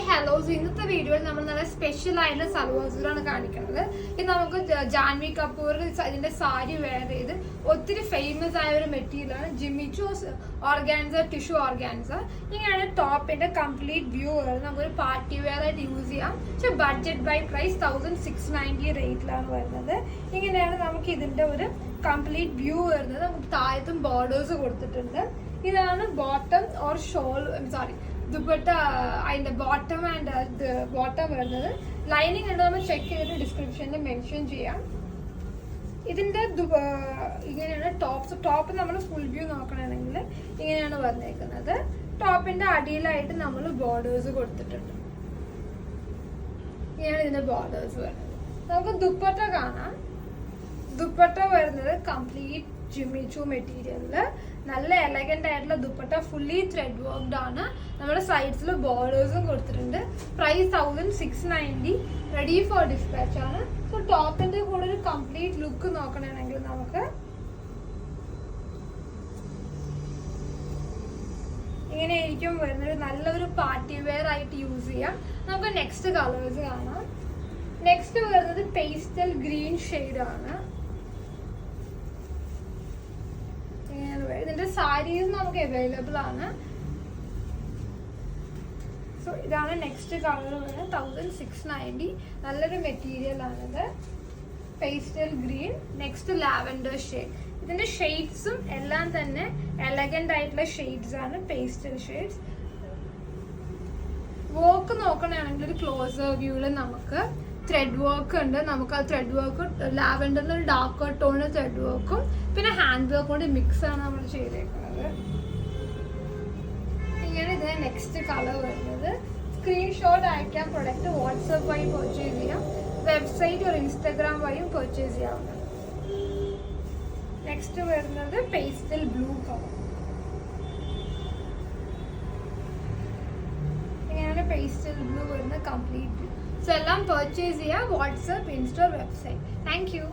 Hello, ഇന്നത്തെ വീഡിയോയിൽ നമ്മൾ നല്ല സ്പെഷ്യൽ ആയിട്ടുള്ള സൽവാർ കാണിക്കുന്നത്. ഇത് നമുക്ക് ജാൻവി കപൂർ ഇതിന്റെ സാരി വെയർ ചെയ്ത് ഒത്തിരി ഫേമസ് ആയ ഒരു മെറ്റീരിയലാണ് ജിമ്മി ചൂ ഓർഗാൻസ, ടിഷ്യൂ ഓർഗാൻസ. ഇങ്ങനെയാണ് ടോപ്പിന്റെ കംപ്ലീറ്റ് വ്യൂ വരുന്നത്. നമുക്കൊരു പാർട്ടി വെയർ ആയിട്ട് യൂസ് ചെയ്യാം. പക്ഷെ ബഡ്ജറ്റ് ബൈ പ്രൈസ് 1690 റേറ്റിലാണ് വരുന്നത്. ഇങ്ങനെയാണ് നമുക്ക് ഇതിന്റെ ഒരു കംപ്ലീറ്റ് വ്യൂ വരുന്നത്. നമുക്ക് താഴത്തും ബോർഡേഴ്സ് കൊടുത്തിട്ടുണ്ട്. ഇതാണ് ബോട്ടം ഓർ ഷോൾ, ദുപ്പട്ട. അതിന്റെ ബോട്ടം ആൻഡ് ബോട്ടം വരുന്നത്. ലൈനിങ് ഉണ്ട്, നമ്മൾ ചെക്ക് ചെയ്തിട്ട് ഡിസ്ക്രിപ്ഷനിൽ മെൻഷൻ ചെയ്യാം. ഇതിന്റെ ഇങ്ങനെയാണ് ടോപ്പ് നമ്മൾ ഫുൾ വ്യൂ നോക്കണമെങ്കിൽ ഇങ്ങനെയാണ് വന്നേക്കുന്നത്. ടോപ്പിന്റെ അടിയിലായിട്ട് നമ്മൾ ബോർഡേഴ്സ് കൊടുത്തിട്ടുണ്ട്. ഇങ്ങനെയാണ് ഇതിന്റെ ബോർഡേഴ്സ് വരുന്നത്. നമുക്ക് ദുപ്പട്ട കാണാം. ദുപ്പട്ട വരുന്നത് കംപ്ലീറ്റ് ജിമ്മി ചൂ മെറ്റീരിയലില് നല്ല എലഗന്റ് ആയിട്ടുള്ള ദുപ്പട്ട, ഫുള്ളി ത്രെഡ് വർക്ക്ഡ് ആണ്. നമ്മുടെ സൈഡ്സിൽ ബോർഡേഴ്സും കൊടുത്തിട്ടുണ്ട്. പ്രൈസ് 1690, റെഡി ഫോർ ഡിസ്പാച്ച് ആണ്. സോ ടോപ്പിന്റെ കൂടെ ഒരു കംപ്ലീറ്റ് ലുക്ക് നോക്കണമെങ്കിൽ നമുക്ക് ഇങ്ങനെയായിരിക്കും വരുന്നത്. നല്ലൊരു പാർട്ടി വെയർ ആയിട്ട് യൂസ് ചെയ്യാം. നമുക്ക് നെക്സ്റ്റ് കളേഴ്സ് കാണാം. നെക്സ്റ്റ് വരുന്നത് പേസ്റ്റൽ ഗ്രീൻ ഷെയ്ഡ് ആണ്. ഇതിന്റെ സാരീസ് നമുക്ക് അവൈലബിൾ ആണ്. സോ ഇതാണ് നെക്സ്റ്റ് കളർ വരുന്നത്. 1690, നല്ലൊരു മെറ്റീരിയൽ ആണിത്. Pastel green. Next lavender shade. ഇതിന്റെ ഷെയ്ഡ്സും എല്ലാം തന്നെ എലഗന്റ് ആയിട്ടുള്ള ഷെയ്ഡ്സ് ആണ്, പേസ്റ്റൽ ഷെയ്ഡ്സ്. വർക്ക് നോക്കണമെങ്കിൽ ഒരു ക്ലോസർ വ്യൂവിൽ നമുക്ക് ത്രെഡ് വർക്ക് ഉണ്ട്. നമുക്ക് ആ ത്രെഡ് വർക്ക് ലാവൻഡറിൽ ഒരു ഡാർക്ക് ടോണിൽ ത്രെഡ് വർക്കും പിന്നെ ഹാൻഡ് വർക്ക് കൊണ്ട് മിക്സ് ആണ് നമ്മൾ ചെയ്തേക്കുന്നത്. ഇങ്ങനെ ഇതിന് നെക്സ്റ്റ് കളർ വരുന്നത്. സ്ക്രീൻഷോട്ട് അയക്കാം. പ്രൊഡക്റ്റ് വാട്സപ്പ് വഴി പർച്ചേസ് ചെയ്യാം. വെബ്സൈറ്റ് ഒരു ഇൻസ്റ്റാഗ്രാം വഴിയും പർച്ചേസ് ചെയ്യാവുന്നതാണ്. നെക്സ്റ്റ് വരുന്നത് പേസ്റ്റൽ ബ്ലൂ കളർ. ഇങ്ങനെയാണ് പേസ്റ്റൽ ബ്ലൂ വരുന്ന കംപ്ലീറ്റ്. സോ എല്ലാം പർച്ചേസ് ചെയ്യാം. WhatsApp, insta, website. Thank you.